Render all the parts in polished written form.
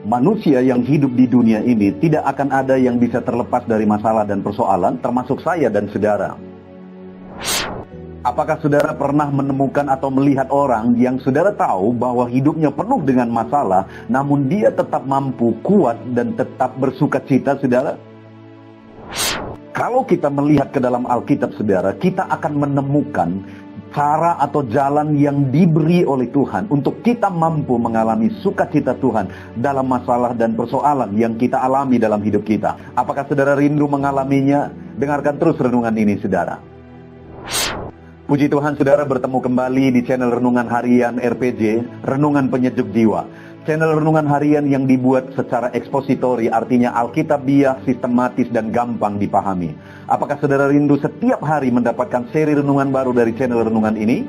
Manusia yang hidup di dunia ini tidak akan ada yang bisa terlepas dari masalah dan persoalan, termasuk saya dan saudara. Apakah saudara pernah menemukan atau melihat orang yang saudara tahu bahwa hidupnya penuh dengan masalah, namun dia tetap mampu, kuat, dan tetap bersuka cita, saudara? Kalau kita melihat ke dalam Alkitab, saudara, kita akan menemukan cara atau jalan yang diberi oleh Tuhan untuk kita mampu mengalami sukacita Tuhan dalam masalah dan persoalan yang kita alami dalam hidup kita. Apakah saudara rindu mengalaminya? Dengarkan terus renungan ini, saudara. Puji Tuhan, saudara bertemu kembali di channel Renungan Harian RPG, Renungan Penyejuk Jiwa. Channel Renungan Harian yang dibuat secara ekspositori, artinya alkitabiah, sistematis, dan gampang dipahami. Apakah saudara rindu setiap hari mendapatkan seri renungan baru dari channel Renungan ini?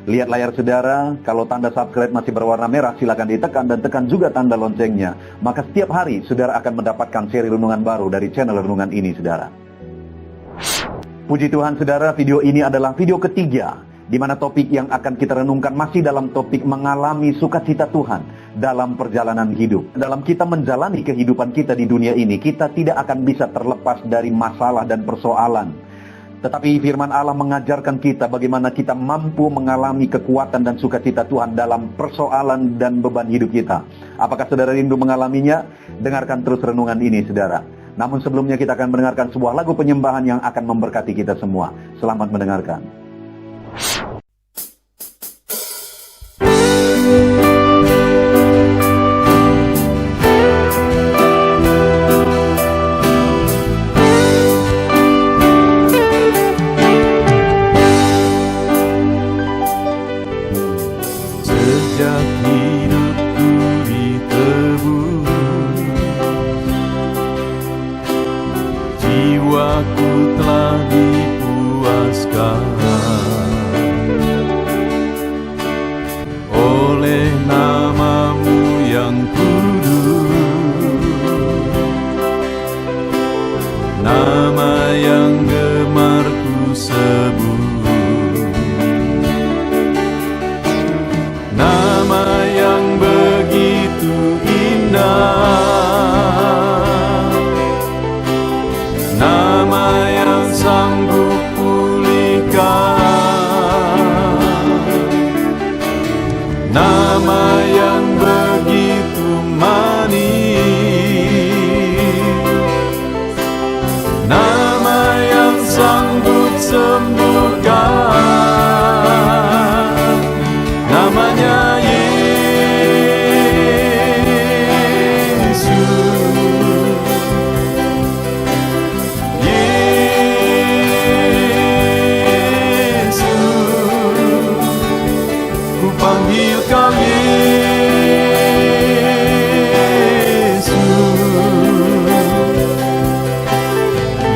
Lihat layar saudara, kalau tanda subscribe masih berwarna merah, silakan ditekan dan tekan juga tanda loncengnya. Maka setiap hari saudara akan mendapatkan seri renungan baru dari channel Renungan ini, saudara. Puji Tuhan, saudara, video ini adalah video ketiga, di mana topik yang akan kita renungkan masih dalam topik mengalami sukacita Tuhan dalam perjalanan hidup. Dalam kita menjalani kehidupan kita di dunia ini, kita tidak akan bisa terlepas dari masalah dan persoalan. Tetapi firman Allah mengajarkan kita bagaimana kita mampu mengalami kekuatan dan sukacita Tuhan dalam persoalan dan beban hidup kita. Apakah saudara rindu mengalaminya? Dengarkan terus renungan ini, saudara. Namun sebelumnya kita akan mendengarkan sebuah lagu penyembahan yang akan memberkati kita semua. Selamat mendengarkan. Sejak hidupku ditebus, jiwaku telah dipuaskan oleh nama-Mu yang kudus, nama yang gemar ku sebut, nama yang begitu indah, nama yang sanggup pulihkan, nama yang begitu manis, nama yang sanggup sembuhkan, namanya panggilkan Yesus,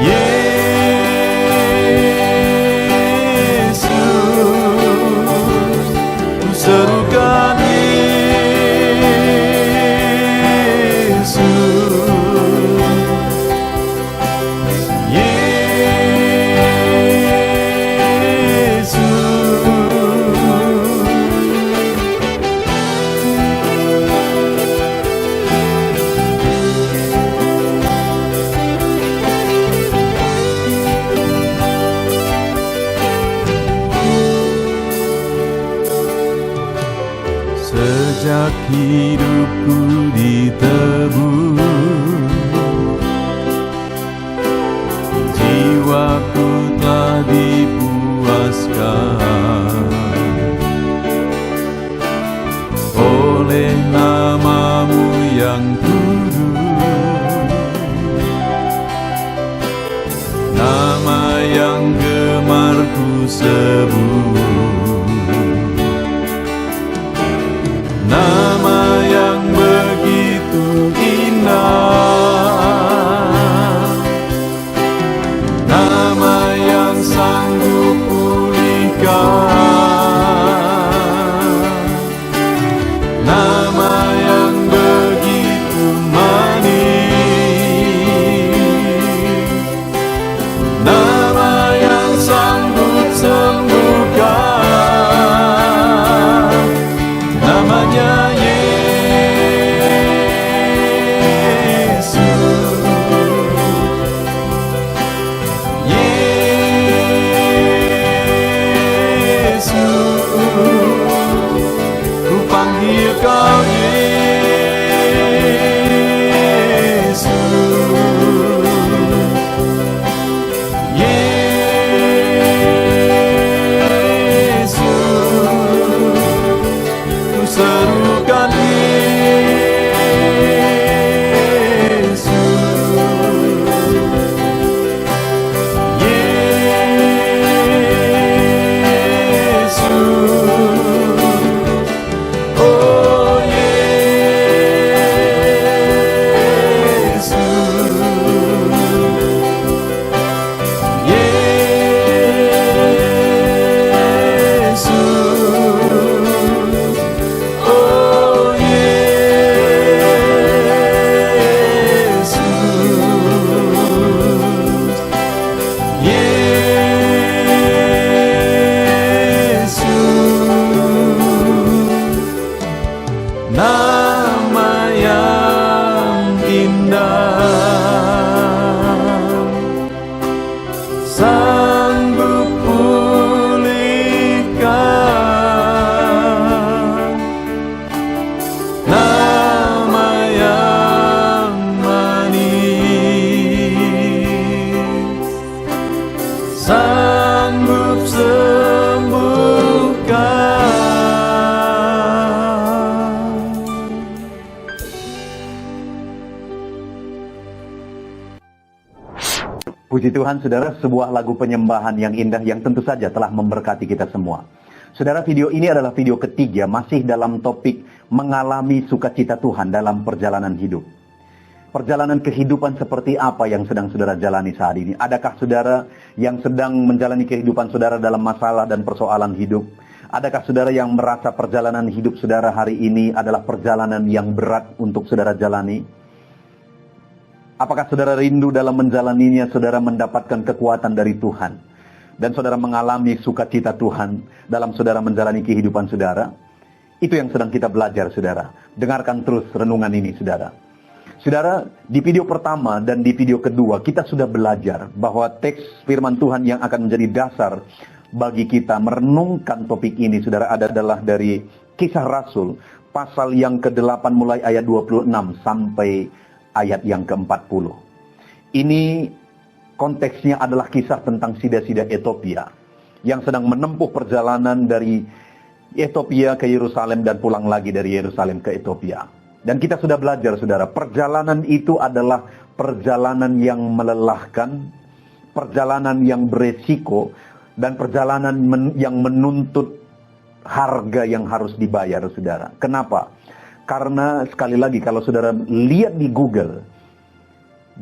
Yesus, ku serukan Yesus, sejak hidupku ditebus, jiwaku telah dipuaskan oleh nama-Mu yang kudus, nama yang gemar ku sebut, nama yang begitu indah, nama yang sanggup pulihkan, nama yang begitu manis, nama yang sanggup sembuhkan. Engkau Yesus. Yesus, ku serukan Yesus. Yesus, oh Yesus. Yesus, oh Yesus, nama yang indah, sanggup pulihkan, nama yang manis, sanggup sembuhkan. Puji Tuhan, saudara, sebuah lagu penyembahan yang indah yang tentu saja telah memberkati kita semua. Saudara, video ini adalah video ketiga masih dalam topik mengalami sukacita Tuhan dalam perjalanan hidup. Perjalanan kehidupan seperti apa yang sedang saudara jalani saat ini? Adakah saudara yang sedang menjalani kehidupan saudara dalam masalah dan persoalan hidup? Adakah saudara yang merasa perjalanan hidup saudara hari ini adalah perjalanan yang berat untuk saudara jalani? Apakah saudara rindu dalam menjalaninya, saudara mendapatkan kekuatan dari Tuhan? Dan saudara mengalami sukacita Tuhan dalam saudara menjalani kehidupan saudara? Itu yang sedang kita belajar, saudara. Dengarkan terus renungan ini, saudara. Saudara, di video pertama dan di video kedua, kita sudah belajar bahwa teks firman Tuhan yang akan menjadi dasar bagi kita merenungkan topik ini, saudara, adalah dari Kisah Rasul, pasal yang ke-8 mulai ayat 26 sampai ayat yang ke-40. Ini konteksnya adalah kisah tentang sida-sida Ethiopia yang sedang menempuh perjalanan dari Ethiopia ke Yerusalem dan pulang lagi dari Yerusalem ke Ethiopia. Dan kita sudah belajar, saudara, perjalanan itu adalah perjalanan yang melelahkan, perjalanan yang beresiko, dan perjalanan yang menuntut harga yang harus dibayar, saudara. Kenapa? Karena sekali lagi kalau saudara lihat di Google,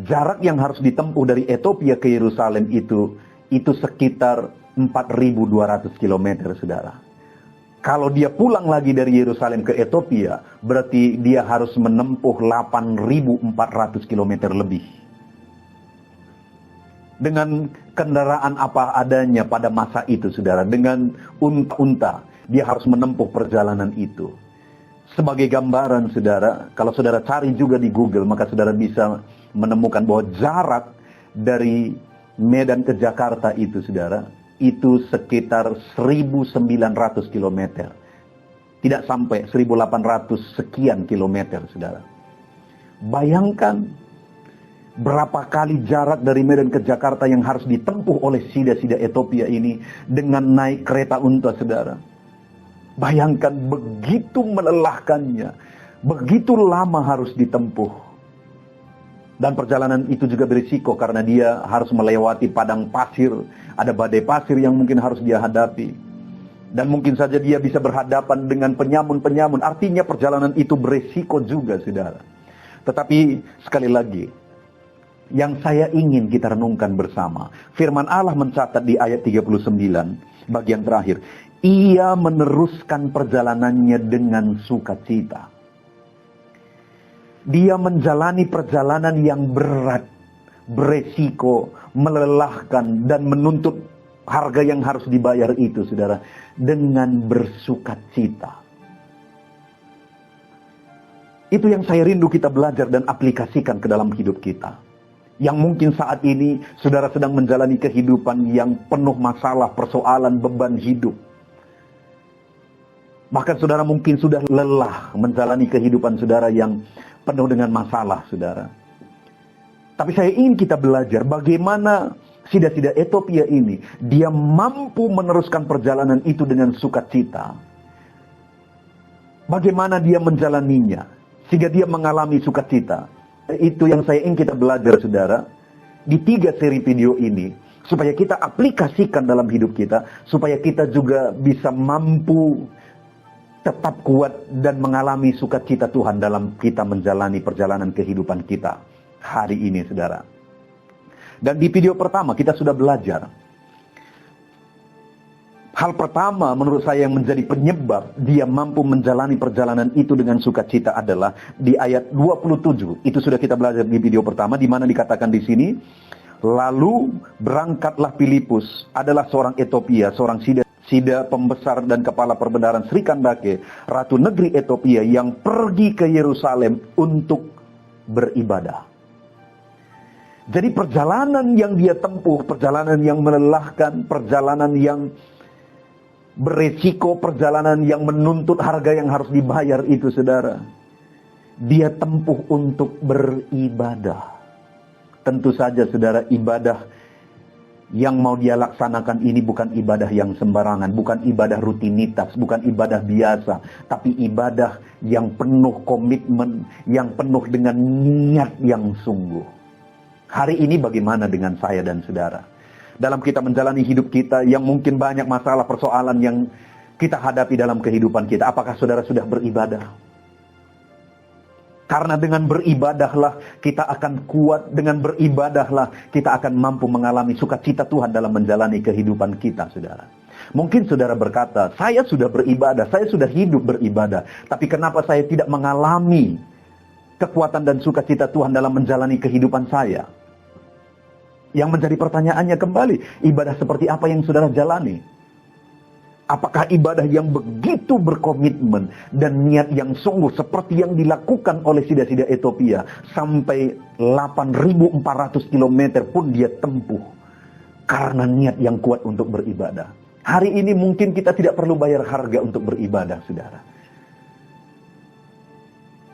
jarak yang harus ditempuh dari Ethiopia ke Yerusalem itu sekitar 4.200 km, saudara. Kalau dia pulang lagi dari Yerusalem ke Ethiopia, berarti dia harus menempuh 8.400 km lebih. Dengan kendaraan apa adanya pada masa itu, saudara, dengan unta-unta, dia harus menempuh perjalanan itu. Sebagai gambaran, saudara, kalau saudara cari juga di Google, maka saudara bisa menemukan bahwa jarak dari Medan ke Jakarta itu, saudara, itu sekitar 1.900 km. Tidak sampai 1.800 sekian kilometer, saudara. Bayangkan berapa kali jarak dari Medan ke Jakarta yang harus ditempuh oleh sida-sida Ethiopia ini dengan naik kereta unta, saudara. Bayangkan begitu melelahkannya, begitu lama harus ditempuh. Dan perjalanan itu juga berisiko karena dia harus melewati padang pasir, ada badai pasir yang mungkin harus dia hadapi. Dan mungkin saja dia bisa berhadapan dengan penyamun-penyamun, artinya perjalanan itu berisiko juga, saudara. Tetapi sekali lagi, yang saya ingin kita renungkan bersama, firman Allah mencatat di ayat 39, bagian terakhir, ia meneruskan perjalanannya dengan sukacita. Dia menjalani perjalanan yang berat, beresiko, melelahkan, dan menuntut harga yang harus dibayar itu, saudara, dengan bersukacita. Itu yang saya rindu kita belajar dan aplikasikan ke dalam hidup kita. Yang mungkin saat ini saudara sedang menjalani kehidupan yang penuh masalah, persoalan, beban hidup. Bahkan saudara mungkin sudah lelah menjalani kehidupan saudara yang penuh dengan masalah, saudara. Tapi saya ingin kita belajar bagaimana sida-sida Ethiopia ini, dia mampu meneruskan perjalanan itu dengan sukacita. Bagaimana dia menjalaninya, sehingga dia mengalami sukacita. Itu yang saya ingin kita belajar, saudara, di 3 seri video ini, supaya kita aplikasikan dalam hidup kita, supaya kita juga bisa mampu tetap kuat dan mengalami sukacita Tuhan dalam kita menjalani perjalanan kehidupan kita hari ini, saudara. Dan di video pertama kita sudah belajar. Hal pertama menurut saya yang menjadi penyebab dia mampu menjalani perjalanan itu dengan sukacita adalah di ayat 27. Itu sudah kita belajar di video pertama, di mana dikatakan di sini, lalu berangkatlah Filipus, adalah seorang Ethiopia, seorang sida pembesar dan kepala perbendaharaan Sri Kandake, ratu negeri Ethiopia, yang pergi ke Yerusalem untuk beribadah. Jadi perjalanan yang dia tempuh, perjalanan yang melelahkan, perjalanan yang beresiko, perjalanan yang menuntut harga yang harus dibayar itu, saudara, dia tempuh untuk beribadah. Tentu saja, saudara, ibadah yang mau dia laksanakan ini bukan ibadah yang sembarangan, bukan ibadah rutinitas, bukan ibadah biasa, tapi ibadah yang penuh komitmen, yang penuh dengan niat yang sungguh. Hari ini bagaimana dengan saya dan saudara? Dalam kita menjalani hidup kita yang mungkin banyak masalah, persoalan yang kita hadapi dalam kehidupan kita, apakah saudara sudah beribadah? Karena dengan beribadahlah kita akan kuat, dengan beribadahlah kita akan mampu mengalami sukacita Tuhan dalam menjalani kehidupan kita, saudara. Mungkin saudara berkata, saya sudah beribadah, saya sudah hidup beribadah, tapi kenapa saya tidak mengalami kekuatan dan sukacita Tuhan dalam menjalani kehidupan saya? Yang menjadi pertanyaannya kembali, ibadah seperti apa yang saudara jalani? Apakah ibadah yang begitu berkomitmen dan niat yang sungguh seperti yang dilakukan oleh sida-sida Ethiopia, sampai 8.400 km pun dia tempuh karena niat yang kuat untuk beribadah? Hari ini mungkin kita tidak perlu bayar harga untuk beribadah, saudara.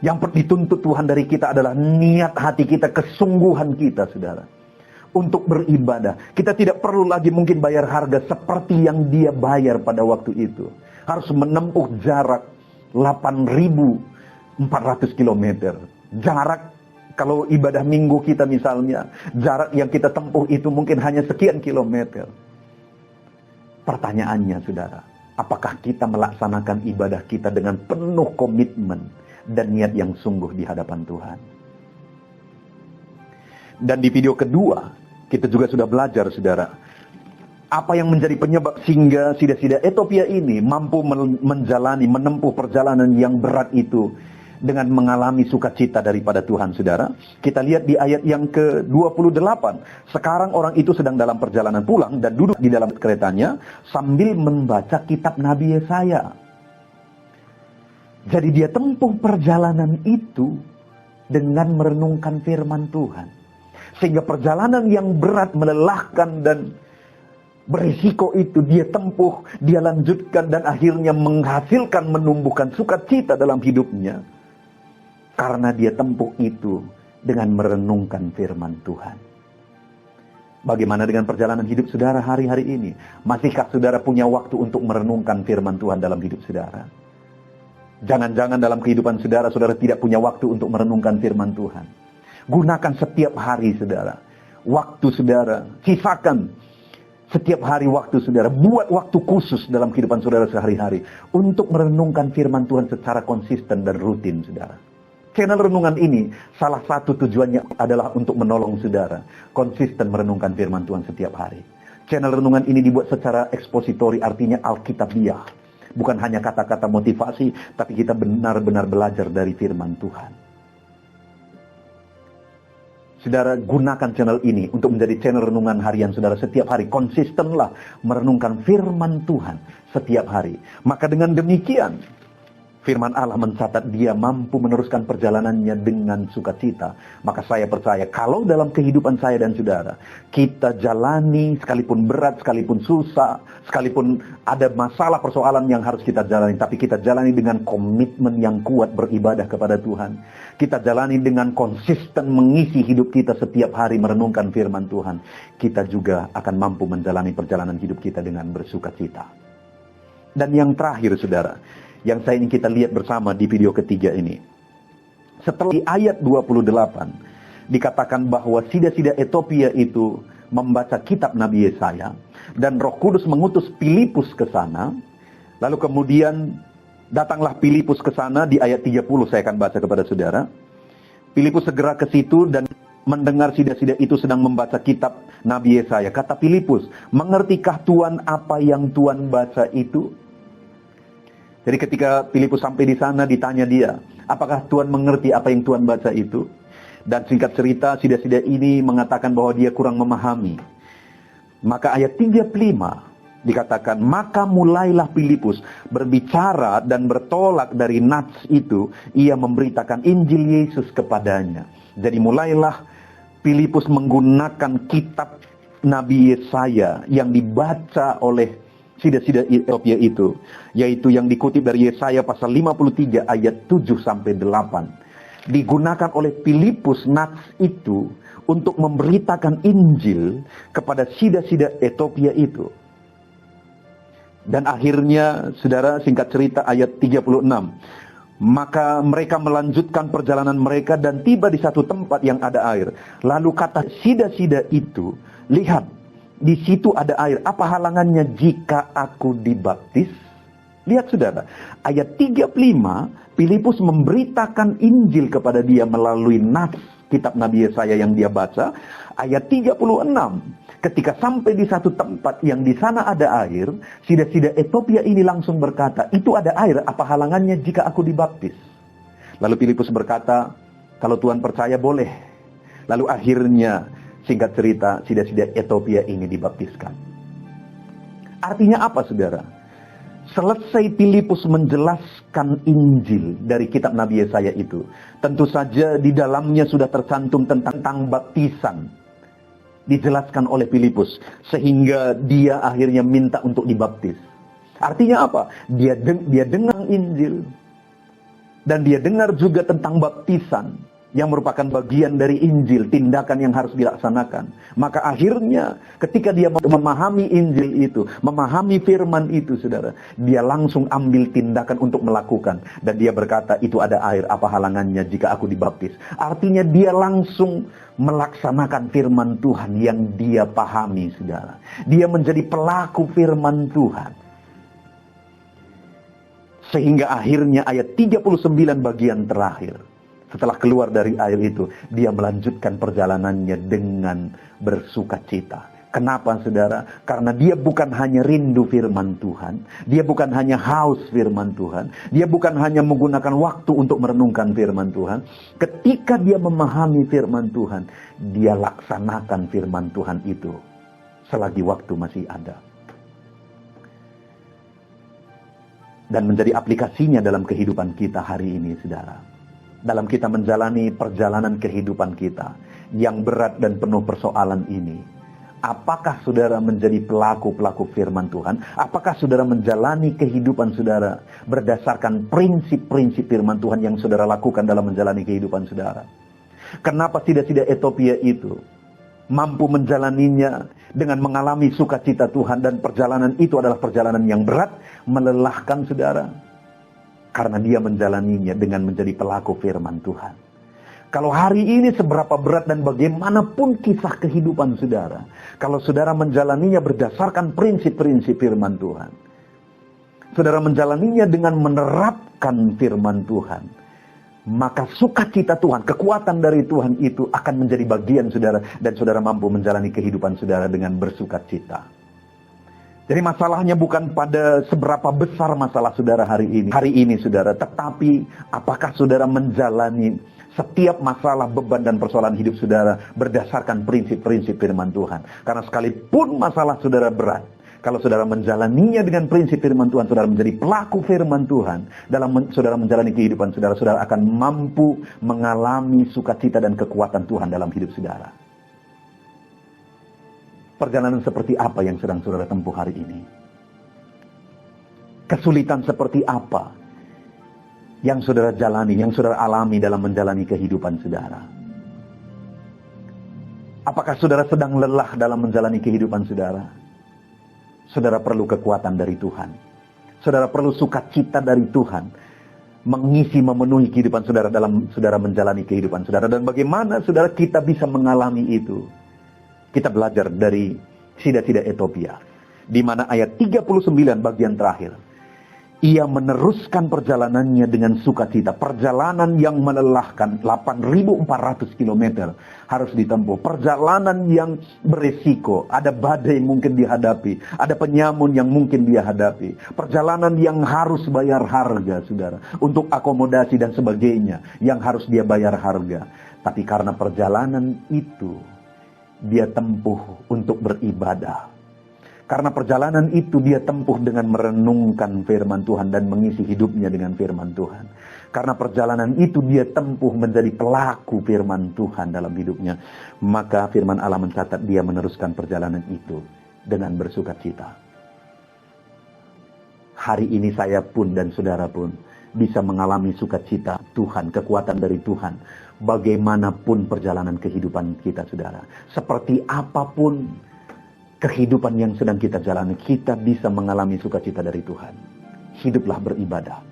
Yang dituntut Tuhan dari kita adalah niat hati kita, kesungguhan kita, saudara, untuk beribadah. Kita tidak perlu lagi mungkin bayar harga seperti yang dia bayar pada waktu itu. Harus menempuh jarak 8.400 km. Jarak, kalau ibadah minggu kita misalnya, jarak yang kita tempuh itu mungkin hanya sekian kilometer. Pertanyaannya, saudara, apakah kita melaksanakan ibadah kita dengan penuh komitmen dan niat yang sungguh di hadapan Tuhan? Dan di video kedua, kita juga sudah belajar, saudara, apa yang menjadi penyebab sehingga sida-sida Ethiopia ini mampu menempuh perjalanan yang berat itu dengan mengalami sukacita daripada Tuhan, saudara. Kita lihat di ayat yang ke-28. Sekarang orang itu sedang dalam perjalanan pulang dan duduk di dalam keretanya sambil membaca kitab Nabi Yesaya. Jadi dia tempuh perjalanan itu dengan merenungkan firman Tuhan. Sehingga perjalanan yang berat, melelahkan dan berisiko itu dia tempuh, dia lanjutkan dan akhirnya menghasilkan, menumbuhkan sukacita dalam hidupnya. Karena dia tempuh itu dengan merenungkan firman Tuhan. Bagaimana dengan perjalanan hidup saudara hari-hari ini? Masihkah saudara punya waktu untuk merenungkan firman Tuhan dalam hidup saudara? Jangan-jangan dalam kehidupan saudara, saudara tidak punya waktu untuk merenungkan firman Tuhan. Gunakan setiap hari, saudara, waktu saudara, sisakan setiap hari waktu saudara, buat waktu khusus dalam kehidupan saudara sehari-hari untuk merenungkan firman Tuhan secara konsisten dan rutin, saudara. Channel renungan ini salah satu tujuannya adalah untuk menolong saudara konsisten merenungkan firman Tuhan setiap hari. Channel renungan ini dibuat secara ekspositori, artinya alkitabiah. Bukan hanya kata-kata motivasi, tapi kita benar-benar belajar dari firman Tuhan. Saudara, gunakan channel ini untuk menjadi channel renungan harian saudara setiap hari. Konsistenlah merenungkan firman Tuhan setiap hari. Maka dengan demikian, Firman Allah mencatat dia mampu meneruskan perjalanannya dengan sukacita. Maka saya percaya kalau dalam kehidupan saya dan saudara, kita jalani sekalipun berat, sekalipun susah, sekalipun ada masalah persoalan yang harus kita jalani, tapi kita jalani dengan komitmen yang kuat beribadah kepada Tuhan. Kita jalani dengan konsisten mengisi hidup kita setiap hari merenungkan firman Tuhan. Kita juga akan mampu menjalani perjalanan hidup kita dengan bersukacita. Dan yang terakhir saudara, yang saya ingin kita lihat bersama di video ketiga ini. Setelah di ayat 28, dikatakan bahwa sida-sida Etiopia itu membaca kitab Nabi Yesaya, dan Roh Kudus mengutus Filipus ke sana. Lalu kemudian datanglah Filipus ke sana, di ayat 30 saya akan baca kepada saudara. Filipus segera ke situ dan mendengar sida-sida itu sedang membaca kitab Nabi Yesaya. Kata Filipus, "Mengertikah Tuan apa yang Tuan baca itu?" Jadi ketika Filipus sampai di sana, ditanya dia, apakah Tuhan mengerti apa yang Tuhan baca itu? Dan singkat cerita, sida-sida ini mengatakan bahwa dia kurang memahami. Maka ayat 35 dikatakan, maka mulailah Filipus berbicara dan bertolak dari nats itu, ia memberitakan Injil Yesus kepadanya. Jadi mulailah Filipus menggunakan kitab Nabi Yesaya yang dibaca oleh sida-sida Etiopia itu, yaitu yang dikutip dari Yesaya pasal 53 ayat 7-8. Digunakan oleh Filipus nats itu untuk memberitakan Injil kepada sida-sida Etiopia itu. Dan akhirnya, saudara, singkat cerita ayat 36. Maka mereka melanjutkan perjalanan mereka dan tiba di satu tempat yang ada air. Lalu kata sida-sida itu, lihat, di situ ada air. Apa halangannya jika aku dibaptis? Lihat saudara, ayat 35, Filipus memberitakan Injil kepada dia melalui nats kitab Nabi Yesaya yang dia baca. Ayat 36, ketika sampai di satu tempat yang di sana ada air, sida-sida Etiopia ini langsung berkata, itu ada air, apa halangannya jika aku dibaptis? Lalu Filipus berkata, kalau Tuhan percaya boleh. Lalu akhirnya, singkat cerita, sida-sida Etiopia ini dibaptiskan. Artinya apa saudara? Selesai Filipus menjelaskan Injil dari kitab Nabi Yesaya itu, tentu saja di dalamnya sudah tercantum tentang baptisan. Dijelaskan oleh Filipus, sehingga dia akhirnya minta untuk dibaptis. Artinya apa? Dia dengar Injil, dan dia dengar juga tentang baptisan, yang merupakan bagian dari Injil, tindakan yang harus dilaksanakan. Maka akhirnya ketika dia memahami Injil itu, memahami firman itu saudara, dia langsung ambil tindakan untuk melakukan. Dan dia berkata, itu ada air, apa halangannya jika aku dibaptis? Artinya dia langsung melaksanakan firman Tuhan yang dia pahami saudara. Dia menjadi pelaku firman Tuhan. Sehingga akhirnya ayat 39 bagian terakhir, setelah keluar dari air itu, dia melanjutkan perjalanannya dengan bersukacita. Kenapa saudara? Karena dia bukan hanya rindu firman Tuhan, dia bukan hanya haus firman Tuhan, dia bukan hanya menggunakan waktu untuk merenungkan firman Tuhan. Ketika dia memahami firman Tuhan, dia laksanakan firman Tuhan itu selagi waktu masih ada. Dan menjadi aplikasinya dalam kehidupan kita hari ini saudara. Dalam kita menjalani perjalanan kehidupan kita yang berat dan penuh persoalan ini, apakah saudara menjadi pelaku-pelaku firman Tuhan? Apakah saudara menjalani kehidupan saudara berdasarkan prinsip-prinsip firman Tuhan yang saudara lakukan dalam menjalani kehidupan saudara? Kenapa sida-sida Etiopia itu mampu menjalaninya dengan mengalami sukacita Tuhan, dan perjalanan itu adalah perjalanan yang berat, melelahkan saudara? Karena dia menjalaninya dengan menjadi pelaku firman Tuhan. Kalau hari ini seberapa berat dan bagaimanapun kisah kehidupan saudara, kalau saudara menjalaninya berdasarkan prinsip-prinsip firman Tuhan, saudara menjalaninya dengan menerapkan firman Tuhan, maka sukacita Tuhan, kekuatan dari Tuhan itu akan menjadi bagian saudara, dan saudara mampu menjalani kehidupan saudara dengan bersukacita. Jadi masalahnya bukan pada seberapa besar masalah saudara hari ini saudara, tetapi apakah saudara menjalani setiap masalah, beban dan persoalan hidup saudara berdasarkan prinsip-prinsip firman Tuhan. Karena sekalipun masalah saudara berat, Kalau saudara menjalaninya dengan prinsip firman Tuhan, saudara menjadi pelaku firman Tuhan. Saudara menjalani kehidupan saudara, saudara akan mampu mengalami sukacita dan kekuatan Tuhan dalam hidup saudara. Perjalanan seperti apa yang sedang saudara tempuh hari ini? Kesulitan seperti apa yang saudara jalani, yang saudara alami dalam menjalani kehidupan saudara? Apakah saudara sedang lelah dalam menjalani kehidupan saudara? Saudara perlu kekuatan dari Tuhan. Saudara perlu sukacita dari Tuhan. Mengisi, memenuhi kehidupan saudara dalam saudara menjalani kehidupan saudara. Dan bagaimana saudara kita bisa mengalami itu? Kita belajar dari sida-sida Ethiopia. Di mana ayat 39 bagian terakhir. Ia meneruskan perjalanannya dengan sukacita. Perjalanan yang melelahkan, 8.400 km harus ditempuh. Perjalanan yang beresiko. Ada badai mungkin dihadapi. Ada penyamun yang mungkin dia hadapi. Perjalanan yang harus bayar harga, saudara. Untuk akomodasi dan sebagainya. Yang harus dia bayar harga. Tapi karena perjalanan itu, dia tempuh untuk beribadah. Karena perjalanan itu dia tempuh dengan merenungkan firman Tuhan dan mengisi hidupnya dengan firman Tuhan. Karena perjalanan itu dia tempuh menjadi pelaku firman Tuhan dalam hidupnya. Maka firman Allah mencatat dia meneruskan perjalanan itu dengan bersukacita. Hari ini saya pun dan saudara pun bisa mengalami sukacita Tuhan, kekuatan dari Tuhan. Bagaimanapun perjalanan kehidupan kita, saudara. Seperti apapun kehidupan yang sedang kita jalani, kita bisa mengalami sukacita dari Tuhan. Hiduplah beribadah.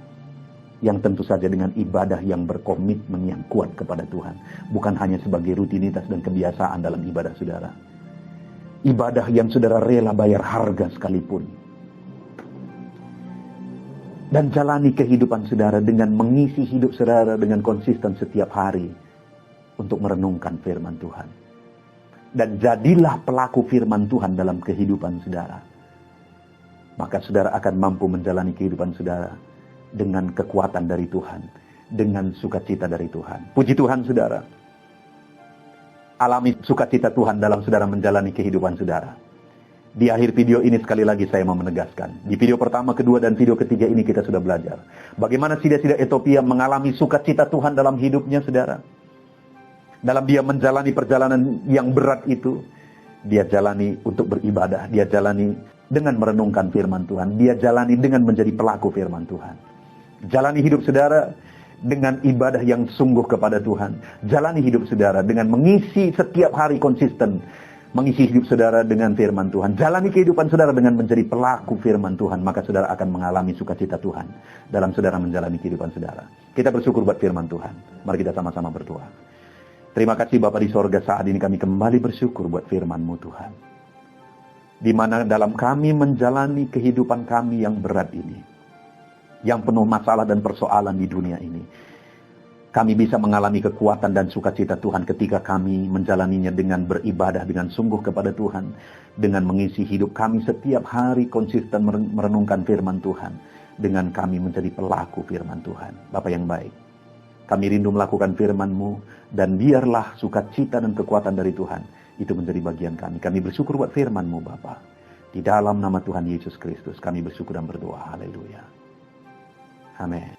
Yang tentu saja dengan ibadah yang berkomitmen yang kuat kepada Tuhan. Bukan hanya sebagai rutinitas dan kebiasaan dalam ibadah saudara. Ibadah yang saudara rela bayar harga sekalipun. Dan jalani kehidupan saudara dengan mengisi hidup saudara dengan konsisten setiap hari. Untuk merenungkan firman Tuhan. Dan jadilah pelaku firman Tuhan dalam kehidupan saudara. Maka saudara akan mampu menjalani kehidupan saudara dengan kekuatan dari Tuhan. Dengan sukacita dari Tuhan. Puji Tuhan saudara. Alami sukacita Tuhan dalam saudara menjalani kehidupan saudara. Di akhir video ini sekali lagi saya mau menegaskan. Di video pertama, kedua, dan video ketiga ini kita sudah belajar. Bagaimana sida-sida Ethiopia mengalami sukacita Tuhan dalam hidupnya saudara. Dalam dia menjalani perjalanan yang berat itu, dia jalani untuk beribadah. Dia jalani dengan merenungkan firman Tuhan. Dia jalani dengan menjadi pelaku firman Tuhan. Jalani hidup saudara dengan ibadah yang sungguh kepada Tuhan. Jalani hidup saudara dengan mengisi setiap hari konsisten. Mengisi hidup saudara dengan firman Tuhan. Jalani kehidupan saudara dengan menjadi pelaku firman Tuhan. Maka saudara akan mengalami sukacita Tuhan dalam saudara menjalani kehidupan saudara. Kita bersyukur buat firman Tuhan. Mari kita sama-sama berdoa. Terima kasih Bapa di sorga, saat ini kami kembali bersyukur buat firman-Mu Tuhan. Di mana dalam kami menjalani kehidupan kami yang berat ini. Yang penuh masalah dan persoalan di dunia ini. Kami bisa mengalami kekuatan dan sukacita Tuhan ketika kami menjalaninya dengan beribadah dengan sungguh kepada Tuhan. Dengan mengisi hidup kami setiap hari konsisten merenungkan firman Tuhan. Dengan kami menjadi pelaku firman Tuhan. Bapa yang baik. Kami rindu melakukan firman-Mu, dan biarlah sukacita dan kekuatan dari Tuhan itu menjadi bagian kami. Kami bersyukur buat firman-Mu Bapa. Di dalam nama Tuhan Yesus Kristus kami bersyukur dan berdoa. Haleluya. Amin.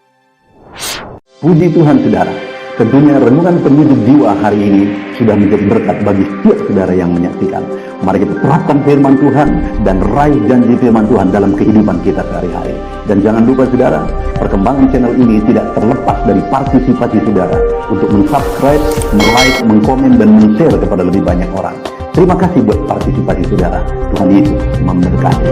Puji Tuhan saudara. Tentunya renungan pendidik jiwa hari ini sudah menjadi berkat bagi setiap saudara yang menyaksikan. Mari kita terapkan firman Tuhan dan raih janji firman Tuhan dalam kehidupan kita sehari-hari. Dan jangan lupa saudara, perkembangan channel ini tidak terlepas dari partisipasi saudara untuk mensubscribe, like, mengkomen, dan men-share kepada lebih banyak orang. Terima kasih buat partisipasi saudara. Tuhan Yesus memberkati.